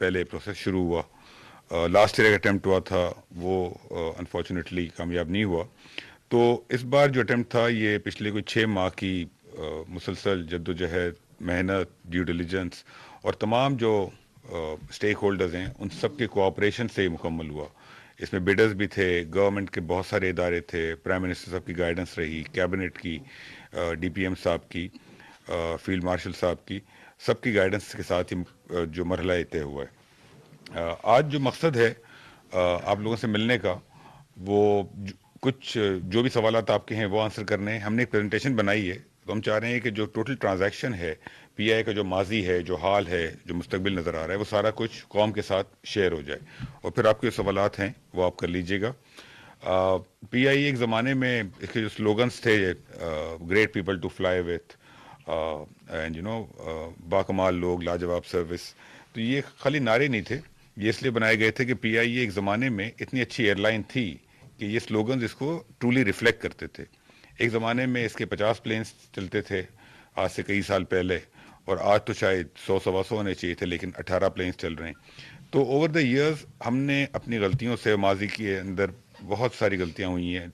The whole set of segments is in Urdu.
پہلے پروسیس شروع ہوا. لاسٹ ایئر ایک اٹیمپٹ ہوا تھا, وہ انفارچونیٹلی کامیاب نہیں ہوا. تو اس بار جو اٹیمپٹ تھا یہ پچھلے کوئی 6 ماہ کی مسلسل جدوجہد, محنت, ڈیو ڈیلیجنس اور تمام جو اسٹیک ہولڈرز ہیں ان سب کے کوآپریشن سے ہی مکمل ہوا. اس میں بیڈرز بھی تھے, گورنمنٹ کے بہت سارے ادارے تھے, پرائم منسٹر صاحب کی گائیڈنس رہی, کیبنٹ کی, ڈی پی ایم صاحب کی, فیلڈ مارشل صاحب کی, سب کی گائیڈنس کے ساتھ ہی جو مرحلہ طے ہوا ہے. آج جو مقصد ہے آپ لوگوں سے ملنے کا, وہ کچھ جو بھی سوالات آپ کے ہیں وہ آنسر کرنے ہیں. ہم نے ایک پریزنٹیشن بنائی ہے, تو ہم چاہ رہے ہیں کہ جو ٹوٹل ٹرانزیکشن ہے, پی آئی کا جو ماضی ہے, جو حال ہے, جو مستقبل نظر آ رہا ہے, وہ سارا کچھ قوم کے ساتھ شیئر ہو جائے. اور پھر آپ کے سوالات ہیں وہ آپ کر لیجیے گا. پی آئی ایک زمانے میں اس کے جو سلوگنس تھے, great people to fly with, and باکمال لوگ, لاجواب سروس, تو یہ خالی نعرے نہیں تھے. یہ اس لیے بنائے گئے تھے کہ پی آئی ایک زمانے میں اتنی اچھی ایئر لائن تھی کہ یہ سلوگنز اس کو ٹرولی ریفلیکٹ کرتے تھے. ایک زمانے میں اس کے 50 پلینس چلتے تھے آج سے کئی سال پہلے, اور آج تو شاید 100-125 ہونے چاہیے تھے, لیکن 18 پلینس چل رہے ہیں. تو اوور دا ایئرز ہم نے اپنی غلطیوں سے, ماضی کے اندر بہت ساری غلطیاں ہوئی ہیں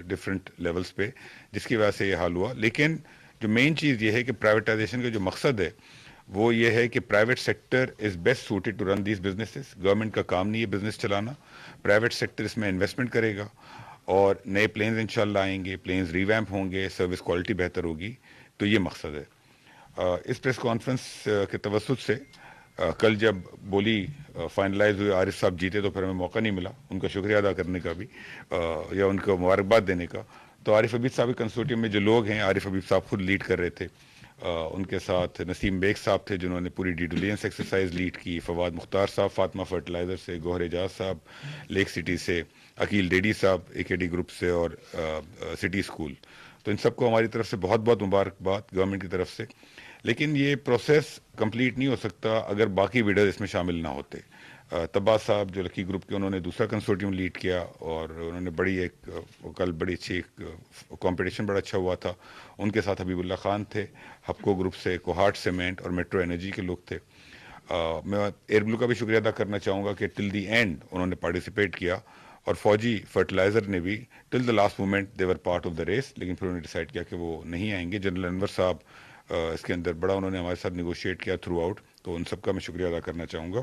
ڈفرینٹ لیولز پہ, جس کی وجہ سے یہ حال ہوا. لیکن جو مین چیز یہ ہے کہ پرائیویٹائزیشن کا جو مقصد ہے وہ یہ ہے کہ private sector is best suited to run these businesses. Government کا کام نہیں ہے بزنس چلانا, پرائیویٹ سیکٹر اس میں انویسٹمنٹ کرے گا, اور نئے پلینز انشاءاللہ آئیں گے, پلینز ریویمپ ہوں گے, سروس کوالٹی بہتر ہوگی. تو یہ مقصد ہے. اس پریس کانفرنس کے توسط سے کل جب بولی فائنلائز ہوئی, عارف صاحب جیتے, تو پھر ہمیں موقع نہیں ملا ان کا شکریہ ادا کرنے کا بھی, یا ان کو مبارکباد دینے کا. تو عارف حبیب صاحب کے کنسورٹیم میں جو لوگ ہیں, عارف حبیب صاحب خود لیڈ کر رہے تھے, ان کے ساتھ نسیم بیگ صاحب تھے جنہوں نے پوری ڈیو ڈیلیجنس ایکسرسائز لیڈ کی, فواد مختار صاحب فاطمہ فرٹیلائزر سے, گوہر اعجاز صاحب لیک سٹی سے, عقیل ڈیڈی صاحب اے کے ڈی گروپ سے, اور سٹی اسکول. تو ان سب کو ہماری طرف سے بہت بہت مبارکباد گورنمنٹ کی طرف سے. لیکن یہ پروسیس کمپلیٹ نہیں ہو سکتا اگر باقی ویڈرز اس میں شامل نہ ہوتے. طبا صاحب جو لکی گروپ کے, انہوں نے دوسرا کنسورٹیم لیڈ کیا, اور انہوں نے بڑی ایک کل بڑی اچھی کمپٹیشن بڑا اچھا ہوا تھا. ان کے ساتھ حبیب اللہ خان تھے ہپکو گروپ سے, کوہارٹ سیمنٹ اور میٹرو انرجی کے لوگ تھے. میں ایئر بلو کا بھی شکریہ ادا کرنا چاہوں گا کہ ٹل دی اینڈ انہوں نے پارٹیسپیٹ کیا, اور فوجی فرٹیلائزر نے بھی till the last moment they were part of the race, لیکن پھر انہوں نے ڈیسائیڈ کیا کہ وہ نہیں آئیں گے. جنرل انور صاحب اس کے اندر بڑا انہوں نے ہمارے ساتھ نیگوشیٹ کیا تھرو آؤٹ, تو ان سب کا میں شکریہ ادا کرنا چاہوں گا.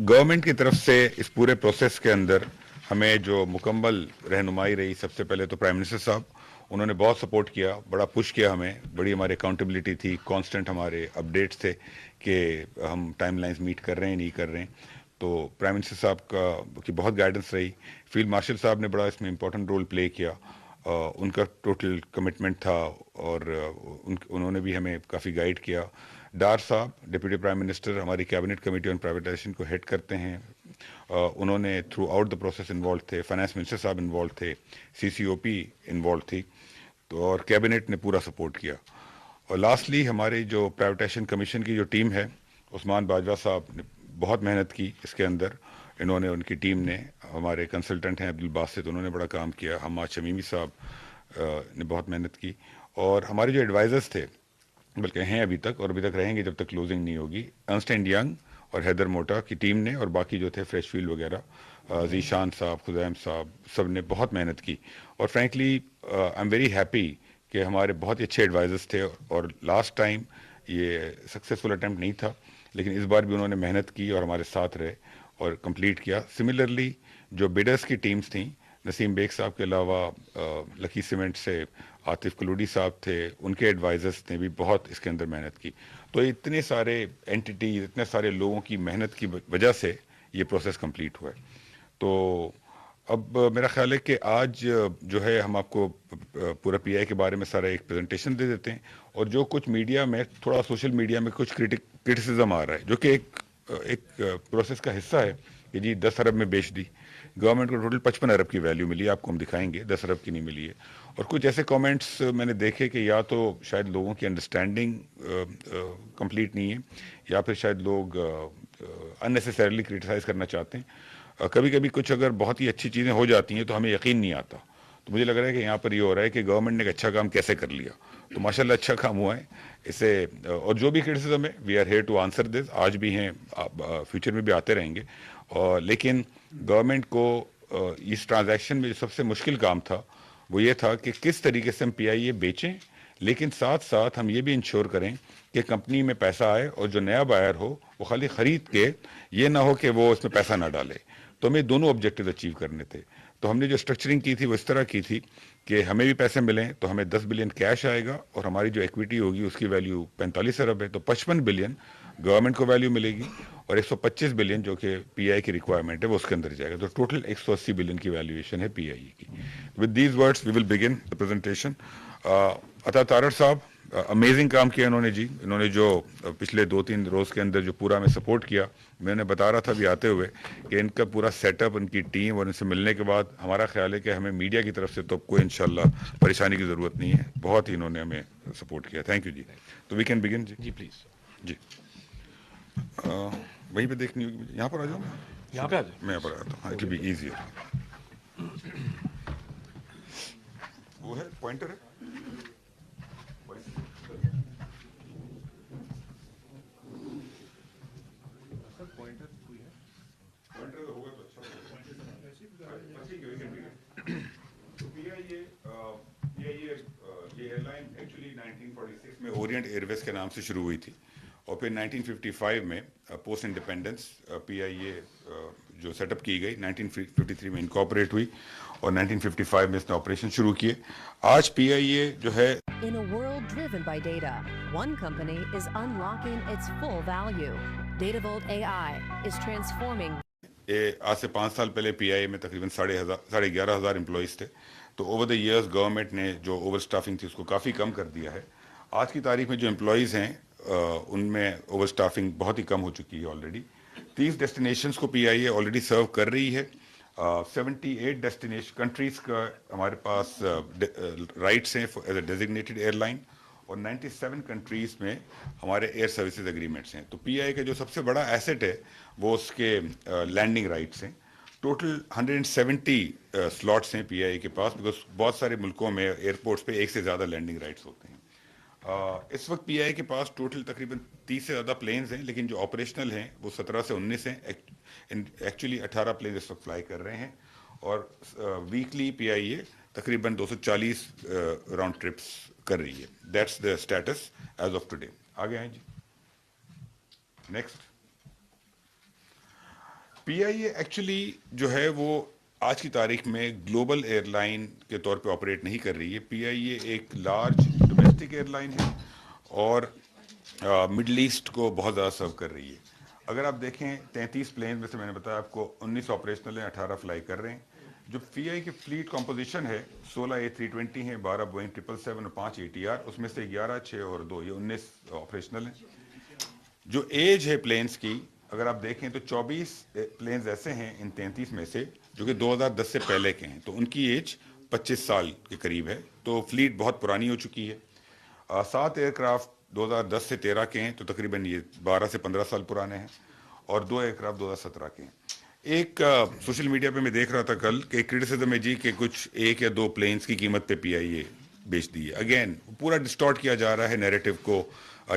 گورنمنٹ کی طرف سے اس پورے پروسیس کے اندر ہمیں جو مکمل رہنمائی رہی, سب سے پہلے تو پرائم منسٹر صاحب, انہوں نے بہت سپورٹ کیا, بڑا پش کیا ہمیں, بڑی ہماری اکاؤنٹیبلٹی تھی, کانسٹنٹ ہمارے اپڈیٹس تھے کہ ہم ٹائم لائنز میٹ کر رہے ہیں نہیں کر رہے ہیں. تو پرائم منسٹر صاحب کی بہت گائیڈنس رہی. فیلڈ مارشل صاحب نے بڑا اس میں امپورٹنٹ رول پلے کیا, ان کا ٹوٹل کمٹمنٹ تھا, اور انہوں نے بھی ہمیں کافی گائیڈ کیا. ڈار صاحب ڈپٹی پرائم منسٹر ہماری کیبنٹ کمیٹی آن پرائیویٹائزیشن کو ہیڈ کرتے ہیں, انہوں نے through out the process involve تھے. فائنانس منسٹر صاحب انوالو تھے, سی سی او پی انوالو تھی, تو اور کیبنٹ نے پورا سپورٹ کیا. اور لاسٹلی ہماری جو پرائیویٹائزیشن کمیشن کی جو ٹیم ہے, عثمان باجوہ صاحب نے بہت محنت کی اس کے اندر, انہوں نے, ان کی ٹیم نے, ہمارے کنسلٹنٹ ہیں عبدالباسط, انہوں نے بڑا کام کیا. حماد شمیمی صاحب نے بہت محنت کی, اور ہمارے جو ایڈوائزرز تھے, بلکہ ہیں ابھی تک اور ابھی تک رہیں گے جب تک کلوزنگ نہیں ہوگی, ارنسٹ اینڈ ینگ اور حیدر موٹا کی ٹیم نے, اور باقی جو تھے فریش فیلڈ وغیرہ, ذیشان صاحب, خزیم صاحب, سب نے بہت محنت کی. اور frankly I am very happy کہ ہمارے بہت ہی اچھے ایڈوائزرز تھے, اور لاسٹ ٹائم یہ سکسیزفل اٹیمپٹ نہیں تھا, لیکن اس بار بھی انہوں نے محنت کی اور ہمارے ساتھ رہے اور کمپلیٹ کیا. سملرلی جو بیڈرز کی ٹیمز تھیں, نسیم بیگ صاحب کے علاوہ لکی سیمنٹ سے عاطف کلوڈی صاحب تھے, ان کے ایڈوائزرز نے بھی بہت اس کے اندر محنت کی. تو اتنے سارے اینٹیٹیز, اتنے سارے لوگوں کی محنت کی وجہ سے یہ پروسیس کمپلیٹ ہوا ہے. تو اب میرا خیال ہے کہ آج جو ہے ہم آپ کو پورا پی آئی کے بارے میں سارا ایک پریزنٹیشن دے دیتے ہیں, اور جو کچھ میڈیا میں, تھوڑا سوشل میڈیا میں کچھ کرٹیسزم آ رہا ہے, جو کہ ایک پروسیس کا حصہ ہے کہ جی 10 ارب میں بیچ دی, گورنمنٹ کو ٹوٹل 55 ارب کی ویلیو ملی ہے, آپ کو ہم دکھائیں گے 10 ارب کی نہیں ملی ہے. اور کچھ ایسے کامنٹس میں نے دیکھے کہ یا تو شاید لوگوں کی انڈرسٹینڈنگ کمپلیٹ نہیں ہے, یا پھر شاید لوگ اننیسیسریلی کرٹیسائز کرنا چاہتے ہیں. کبھی کبھی کچھ اگر بہت ہی اچھی چیزیں ہو جاتی ہیں تو ہمیں یقین نہیں آتا, تو مجھے لگ رہا ہے کہ یہاں پر یہ ہو رہا ہے کہ گورنمنٹ نے ایک اچھا کام کیسے کر لیا. تو ماشاءاللہ اچھا کام ہوا ہے اسے. اور جو بھی کرٹیسزم ہے we are here to answer this, آج بھی ہیں, فیوچر میں بھی آتے رہیں گے. لیکن گورنمنٹ کو اس ٹرانزیکشن میں جو سب سے مشکل کام تھا وہ یہ تھا کہ کس طریقے سے ہم پی آئی اے بیچیں, لیکن ساتھ ساتھ ہم یہ بھی انشور کریں کہ کمپنی میں پیسہ آئے اور جو نیا بائر ہو وہ خالی خرید کے یہ نہ ہو کہ وہ اس میں پیسہ نہ ڈالے. تو ہمیں دونوں آبجیکٹیو اچیو کرنے تھے. تو ہم نے جو اسٹرکچرنگ کی تھی وہ اس طرح کی تھی کہ ہمیں بھی پیسے ملیں تو ہمیں 10 بلین کیش آئے گا, اور ہماری جو ایکویٹی ہوگی اس کی ویلیو 45 ارب ہے, تو 55 بلین گورنمنٹ کو ویلیو ملے گی, اور 125 بلین جو کہ پی آئی کی ریکوائرمنٹ ہے وہ اس کے اندر جائے گا. تو ٹوٹل 180 بلین کی ویلیویشن ہے پی آئی کی. With these words we will begin the presentation. Atta Tarar صاحب, امیزنگ کام کیا انہوں نے جی. انہوں نے جو پچھلے 2-3 روز کے اندر جو پورا ہمیں سپورٹ کیا, میں نے بتا رہا تھا بھی آتے ہوئے کہ ان کا پورا سیٹ اپ, ان کی ٹیم اور ان سے ملنے کے بعد ہمارا خیال ہے کہ ہمیں میڈیا کی طرف سے تو کوئی انشاءاللہ پریشانی کی ضرورت نہیں ہے. بہت ہی انہوں نے ہمیں سپورٹ کیا. تھینک یو جی. تو we can begin G. G please جی وہیں پہ دیکھنی ہوگی مجھے. یہاں پر آ جاؤں, یہاں پہ آ جائیں. میں یہاں پر آتا ہوں. It will be easier. وہ ہے پوائنٹر ہے. یہ ایئر لائن ایکچولی 1946 میں اورینٹ ایئر ویز کے نام سے شروع ہوئی تھی, اور پھر 1955 میں پوسٹ انڈیپینڈنس پی آئی اے جو سیٹ اپ کی گئی 1953 میں انکارپوریٹ ہوئی, اور 1955 میں اس نے آپریشن شروع کیے. آج پی آئی اے جو ہے In a world driven by data, one company is unlocking its full value. Datavolt AI is transforming. آج سے 5 سال پہلے پی آئی اے میں تقریباً 11,500 امپلائیز تھے. تو اوور دا ایئرز گورنمنٹ نے جو اوور اسٹافنگ تھی اس کو کافی کم کر دیا ہے. آج کی تاریخ میں جو امپلائیز ہیں ان میں اوور اسٹافنگ بہت ہی کم ہو چکی ہے آلریڈی. 30 ڈیسٹینیشنس کو پی آئی اے آلریڈی سرو کر رہی ہے. 78 ڈیسٹینیشن کنٹریز کا ہمارے پاس رائٹس ہیں as a designated airline, اور 97 کنٹریز میں ہمارے ایئر سروسز اگریمنٹس ہیں. تو پی آئی کا جو سب سے بڑا ایسٹ ہے وہ اس کے لینڈنگ رائٹس ہیں. ٹوٹل 170 سلاٹس ہیں پی آئی کے پاس, بیکاز بہت سارے ملکوں میں ایئرپورٹس پہ ایک سے زیادہ لینڈنگ رائٹس ہوتے ہیں. اس وقت پی آئی کے پاس ٹوٹل تقریباً 30 سے زیادہ پلینز ہیں, لیکن جو آپریشنل ہیں وہ 17 سے 19 ہیں. ایکچولی 18 پلینز اس وقت فلائی کر رہے ہیں, اور ویکلی پی آئی اے تقریباً 240 راؤنڈ ٹرپس کر رہی ہے. That's the status as of today. آگے آئیں جی. Next. P I a actually جو ہے وہ آج کی تاریخ میں گلوبل ایئر لائن کے طور پہ آپریٹ نہیں کر رہی ہے. پی آئی اے ایک لارج ڈومیسٹک ایئر لائن ہے, اور مڈل ایسٹ کو بہت زیادہ سرو کر رہی ہے. اگر آپ دیکھیں 33 پلین میں سے میں نے بتایا آپ کو 19 آپریشنل ہیں, 18 فلائی کر رہے ہیں. جو پی آئی کی فلیٹ کمپوزیشن ہے 16 A320 ہیں, 12 بوئنگ 777 اور 5 ATR, اس میں سے 11, 6 اور 2 یہ 19 آپریشنل ہیں. جو ایج ہے پلینس کی اگر آپ دیکھیں تو 24 پلینز ایسے ہیں ان 33 میں سے جو کہ 2010 سے پہلے کے ہیں, تو ان کی ایج 25 سال کے قریب ہے. تو فلیٹ بہت پرانی ہو چکی ہے. 7 ایئر کرافٹ 2010 سے 13 کے ہیں, تو تقریباً یہ 12 سے 15 سال پرانے ہیں, اور 2 ایئر کرافٹ 2017 کے ہیں. ایک سوشل میڈیا پہ میں دیکھ رہا تھا کل کہ ایک کرٹیسزم ہے جی کہ کچھ 1 یا 2 پلینز کی قیمت پہ پی آئی اے بیچ دی ہے. اگین پورا ڈسٹارٹ کیا جا رہا ہے نیریٹو کو,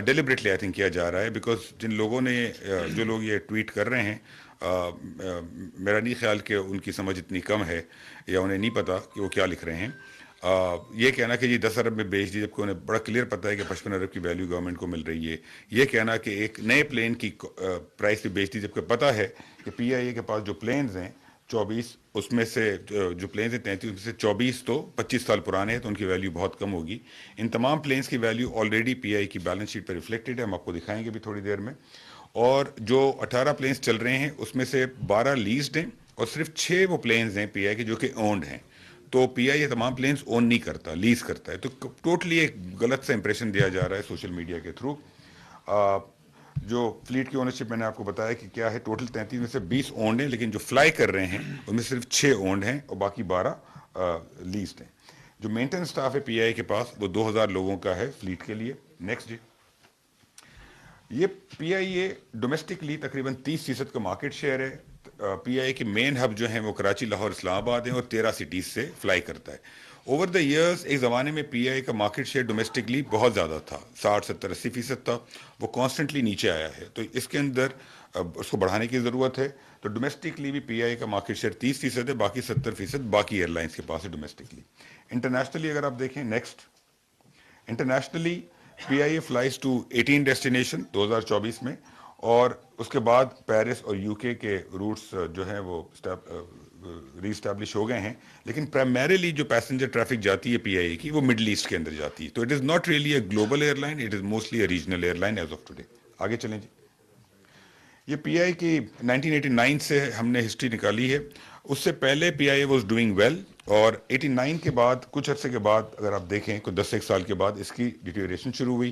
ڈیلیبریٹلی آئی تھنک کیا جا رہا ہے, بیکاز جن لوگوں نے جو لوگ یہ ٹویٹ کر رہے ہیں میرا نہیں خیال کہ ان کی سمجھ اتنی کم ہے یا انہیں نہیں پتا کہ وہ کیا لکھ رہے ہیں. یہ کہنا کہ جی 10 ارب میں بیچ دی, جبکہ انہیں بڑا کلیئر پتا ہے کہ 55 ارب کی ویلیو گورنمنٹ کو مل رہی ہے. یہ کہنا کہ ایک نئے پلین کی پرائس پہ بیچ دی, جبکہ پتا ہے کہ پی آئی اے کے پاس جو پلینز ہیں 24, اس میں سے جو پلینز ہیں 33 میں سے 24 تو 25 سال پرانے ہیں, تو ان کی ویلیو بہت کم ہوگی. ان تمام پلینز کی ویلیو آلریڈی پی آئی کی بیلنس شیٹ پہ ریفلیکٹڈ ہے, ہم آپ کو دکھائیں گے بھی تھوڑی دیر میں. اور جو 18 پلینز چل رہے ہیں اس میں سے 12 لیزڈ ہیں, اور صرف 6 وہ پلینز ہیں پی آئی کے جو کہ اونڈ ہیں. تو پی آئی یہ تمام پلینز اون نہیں کرتا, لیز کرتا ہے. تو ٹوٹلی ایک غلط سا امپریشن دیا جا رہا ہے سوشل میڈیا کے تھرو. جو فلیٹ کی اونرشپ میں نے آپ کو بتایا کہ کیا ہے, ٹوٹل 33 میں سے 20 اونڈ ہیں, لیکن جو فلائی کر رہے ہیں ان میں صرف 6 اونڈ ہیں اور باقی 12 لیزڈ ہیں. جو مینٹیننس سٹاف ہے پی آئی کے پاس وہ 2000 لوگوں کا ہے فلیٹ کے لیے. نیکسٹ جی. یہ پی آئی اے ڈومیسٹکلی تقریباً 30% کا مارکیٹ شیئر ہے. پی آئی کے مین ہب جو ہیں وہ کراچی، لاہور، اسلام آباد ہیں اور 13 سٹیز سے فلائی کرتا ہے. اوور دا ایئرس ایک زمانے میں پی آئی کا مارکیٹ شیئر ڈومیسٹکلی بہت زیادہ تھا، 60 70 80% تھا. وہ کانسٹنٹلی نیچے آیا ہے، تو اس کے اندر اس کو بڑھانے کی ضرورت ہے. تو ڈومیسٹکلی بھی پی آئی کا مارکیٹ شیئر 30% ہے، باقی 70% باقی ایئر لائنس کے پاس ہے ڈومیسٹکلی. انٹرنیشنلی اگر آپ دیکھیں next, internationally P I A flies to 18 destination 2024 میں، اور اس کے بعد پیرس اور یو کے روٹس جو ہیں وہ ری اسٹیبلش ہو گئے ہیں. لیکن پرائمریلی جو پیسنجر ٹریفک جاتی ہے پی آئی اے کی وہ مڈل ایسٹ کے اندر جاتی ہے. تو it is not really a global air line, it is mostly a regional airline as of today. آگے چلیں جی. یہ پی آئی کی 1989 سے ہم نے ہسٹری نکالی ہے. اس سے پہلے پی I A was doing well, اور 89 کے بعد کچھ عرصے کے بعد اگر آپ دیکھیں کوئی 10 ایک سال کے بعد اس کی ڈیٹیریشن شروع ہوئی.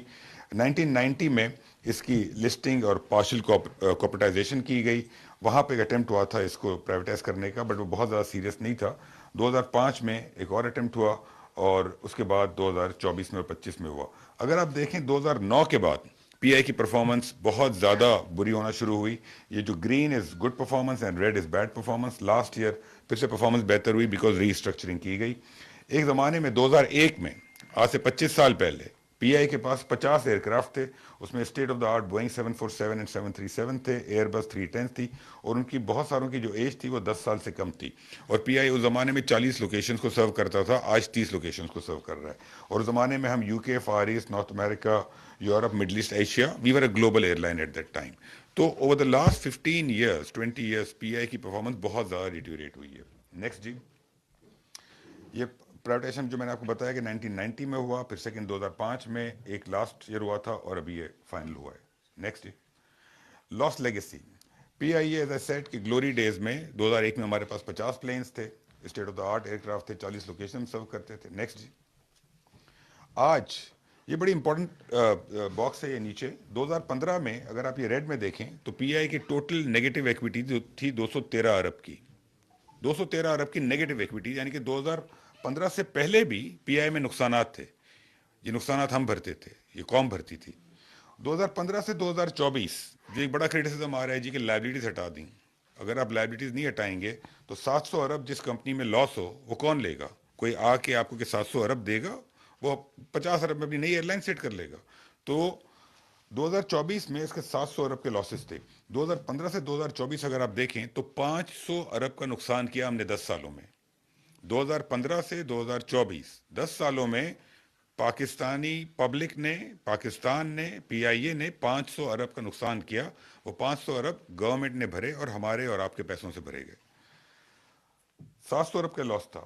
1990 میں اس کی لسٹنگ اور پارشل کارپوریٹائزیشن کی گئی. وہاں پہ ایک اٹیمپٹ ہوا تھا اس کو پرائیویٹائز کرنے کا، بٹ وہ بہت زیادہ سیریس نہیں تھا. 2005 میں ایک اور اٹیمپٹ ہوا، اور اس کے بعد 2024 میں اور 25 میں ہوا. اگر آپ دیکھیں 2009 کے بعد پی آئی کی پرفارمنس بہت زیادہ بری ہونا شروع ہوئی. یہ جو green is good performance and red is bad performance. Last year پھر سے پرفارمنس بہتر ہوئی بیکاز ری اسٹرکچرنگ کی گئی. ایک زمانے میں 2001 میں، آج سے 25 سال پہلے، پی آئی کے پاس 50 ایئر کرافٹ تھے. اس میں state of the art Boeing 747 and 737 تھے، ایئر بس 310 تھی، اور ان کی بہت ساروں کی جو ایج تھی وہ 10 سال سے کم تھی. اور پی آئی اس زمانے میں 40 لوکیشنز کو سرو کرتا تھا، آج 30 لوکیشنز کو سرو کر رہا ہے. اور اس زمانے میں ہم UK, Far East, North America, Europe, Middle East, Asia, we were a global year لائن ایٹ دیٹ ٹائم. تو over the last 15 years 20 years P I کی پرفارمنس بہت زیادہ ڈیٹیوریٹ ہوئی ہے. نیکسٹ جی. یہ پرائیویٹائزیشن جو میں نے آپ کو بتایا کہ 1990 میں ہوا، پھر سیکنڈ 2005 میں، ایک لاسٹ ایئر ہوا تھا، اور ابھی یہ فائنل ہوا ہے. نیکسٹ جی. Last legacy. P I A as a set کی گلوری ڈیز میں 2001 میں ہمارے پاس 50 پلینس تھے، state of the art aircraft تھے، 40 لوکیشن سرو کرتے تھے. نیکسٹ جی. آج یہ بڑی امپورٹنٹ باکس ہے یہ نیچے. 2015 میں اگر آپ یہ ریڈ میں دیکھیں تو پی آئی کی ٹوٹل نیگیٹو ایکویٹی تھی 213 ارب کی. 213 ارب کی نیگیٹو ایکویٹی، یعنی کہ 2015 سے پہلے بھی پی آئی میں نقصانات تھے. یہ نقصانات ہم بھرتے تھے، یہ قوم بھرتی تھی. 2015 سے 2024 جو ایک بڑا کریٹیسزم آ رہا ہے جی کہ لائبلٹیز ہٹا دیں. اگر آپ لائبلٹیز نہیں ہٹائیں گے تو 700 ارب جس کمپنی میں لاس ہو وہ کون لے گا؟ کوئی آ کے آپ کو کہ 700 ارب دے گا؟ وہ 50 ارب میں اپنی نئی ایئر لائن سیٹ کر لے گا. تو 2024 میں اس کے 700 ارب کے لاسز تھے. 2015 سے 2024 اگر آپ دیکھیں تو 500 ارب کا نقصان کیا ہم نے 10 سالوں میں. 2015 سے 2024 10 سالوں میں پاکستانی پبلک نے، پاکستان نے، پی آئی اے نے 500 ارب کا نقصان کیا. وہ 500 ارب گورنمنٹ نے بھرے اور ہمارے اور آپ کے پیسوں سے بھرے گئے. 700 ارب کا لاس تھا.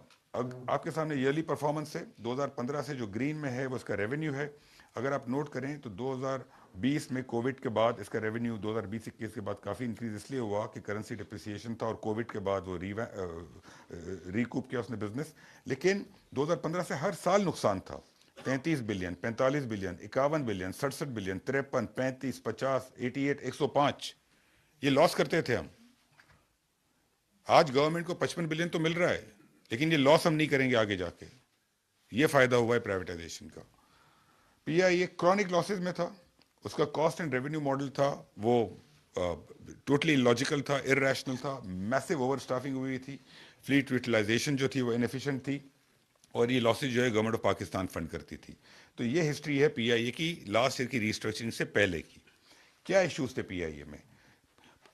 آپ کے سامنے ایئرلی پرفارمنس ہے. 2015 سے جو گرین میں ہے وہ اس کا ریونیو ہے. اگر آپ نوٹ کریں تو 2020 میں کووڈ کے بعد اس کا ریونیو 2020-21 کے بعد کافی انکریز اس لیے ہوا کہ کرنسی ڈپریسیشن تھا، اور کووڈ کے بعد وہ ریکوپ کیا اس نے بزنس. لیکن 2015 سے ہر سال نقصان تھا. 33 بلین، 45 بلین، 51 بلین، 67 بلین، 53، 35، 50، 88، 105 یہ لاس کرتے تھے ہم. آج گورنمنٹ کو 55 بلین تو مل رہا ہے، لیکن یہ لاس ہم نہیں کریں گے آگے جا کے. یہ فائدہ ہوا ہے پرائیویٹائزیشن کا. پی آئی ایک کرونک لاسز میں تھا. اس کا کاسٹ اینڈ ریونیو ماڈل تھا وہ ٹوٹلی لاجیکل تھا، ار ریشنل تھا. میسو اوور اسٹافنگ ہوئی تھی. فلیٹ یوٹیلائزیشن جو تھی وہ انیفیشینٹ تھی، اور یہ لاسز جو ہے گورنمنٹ آف پاکستان فنڈ کرتی تھی. تو یہ ہسٹری ہے پی آئی اے کی لاسٹ ایئر کی ریسٹرکچرنگ سے پہلے کی. کیا ایشوز تھے پی آئی اے میں؟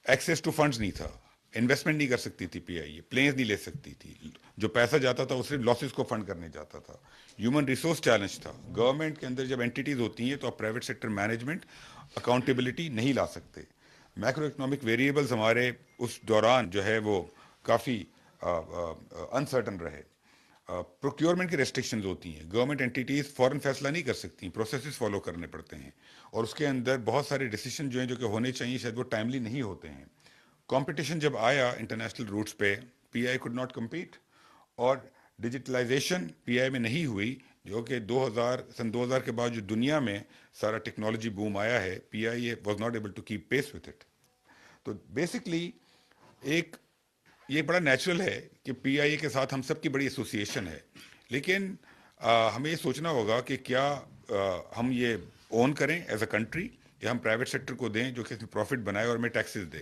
ایکسیس ٹو فنڈز نہیں تھا، انویسٹمنٹ نہیں کر سکتی تھی پی آئی اے، پلینز نہیں لے سکتی تھی. جو پیسہ جاتا تھا وہ صرف لاسز کو فنڈ کرنے جاتا تھا. ہیومن ریسورس چیلنج تھا. گورنمنٹ کے اندر جب اینٹیز ہوتی ہیں تو آپ پرائیویٹ سیکٹر مینجمنٹ اکاؤنٹیبلٹی نہیں لا سکتے. میکرو اکنامک ویریبلز ہمارے اس دوران جو ہے وہ کافی انسرٹن رہے. پروکیورمنٹ کی ریسٹرکشنز ہوتی ہیں. گورنمنٹ اینٹیز فوراً فیصلہ نہیں کر سکتی، پروسیسز فالو کرنے پڑتے ہیں، اور اس کے اندر بہت سارے ڈیسیشن جو ہیں جو کہ ہونے چاہیے شاید وہ ٹائملی نہیں ہوتے ہیں. کمپٹیشن جب آیا انٹرنیشنل روٹس پہ، پی آئی کوڈ ناٹ کمپیٹ. اور ڈیجیٹلائزیشن پی آئی میں نہیں ہوئی، جو کہ 2000 کے بعد جو دنیا میں سارا ٹیکنالوجی بوم آیا ہے، P I A was not able to keep pace with it. تو بیسکلی یہ بڑا نیچرل ہے کہ پی آئی اے کے ساتھ ہم سب کی بڑی ایسوسیشن ہے. لیکن ہمیں یہ سوچنا ہوگا کہ کیا ہم یہ اون کریں ایز اے کنٹری، یا ہم پرائیویٹ سیکٹر کو دیں جو کہ اس میں پروفٹ بنائے اور ہمیں ٹیکسز دے.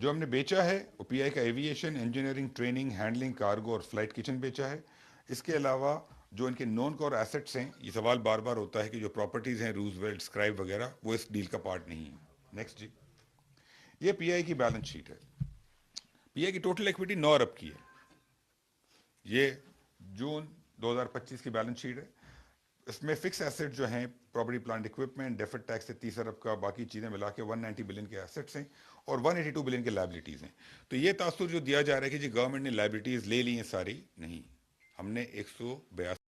جو ہم نے بیچا ہے وہ پی آئی کا aviation, engineering, training, handling, cargo اور فلائٹ کچن بیچا ہے. اس کے علاوہ جو ان کے نون کور ایسٹس ہیں، یہ سوال بار بار ہوتا ہے کہ جو پراپرٹیز ہیں روز ویلٹ، اسکرائب وغیرہ، وہ اس ڈیل کا پارٹ نہیں ہے. نیکسٹ جی. یہ پی آئی کی بیلنس شیٹ ہے. پی آئی کی ٹوٹل ایکویٹی 9 ارب کی ہے. یہ جون 2025 کی بیلنس شیٹ ہے. اس میں فکس ایسٹ جو ہیں property plant equipment, deferred tax سے 30 ارب کا، باقی چیزیں ملا کے 190 بلین کے ایسٹس ہیں اور 182 بلین کے لائبلٹیز ہیں. تو یہ تاثر جو دیا جا رہا ہے کہ جی گورنمنٹ نے لائبلٹیز لے لی ہیں ساری، نہیں، ہم نے 182